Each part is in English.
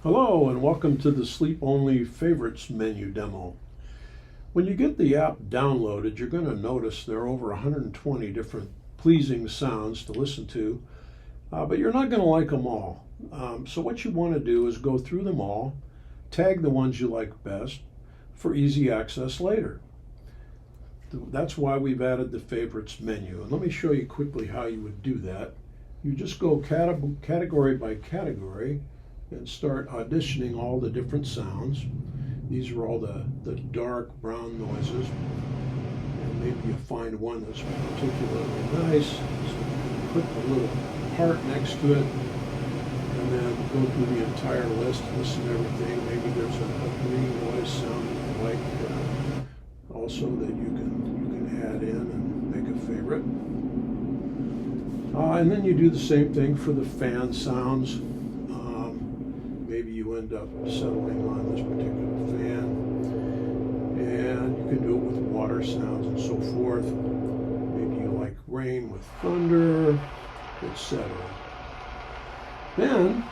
Hello and welcome to the Sleep Only Favorites menu demo. When you get the app downloaded, you're going to notice there are over 120 different pleasing sounds to listen to, but you're not going to like them all. So what you want to do is go through them all, tag the ones you like best for easy access later. That's why we've added the favorites menu. And let me show you quickly how you would do that. You just go category by category and start auditioning all the different sounds. These are all the dark brown noises. And maybe you find one that's particularly nice. So click the little heart next to it and then go through the entire list, listen to everything. Maybe there's a green noise sound you like also that you can add in and make a favorite. And then you do the same thing for the fan sounds. Maybe you end up settling on this particular fan, and you can do it with water sounds and so forth. Maybe you like rain with thunder, etc. Then,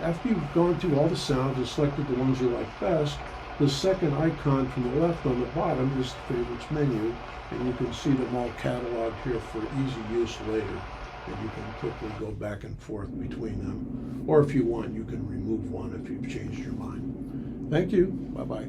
after you've gone through all the sounds and selected the ones you like best, the second icon from the left on the bottom is the favorites menu, and you can see them all cataloged here for easy use later. And you can quickly go back and forth between them. Or if you want, you can remove one if you've changed your mind. Thank you. Bye-bye.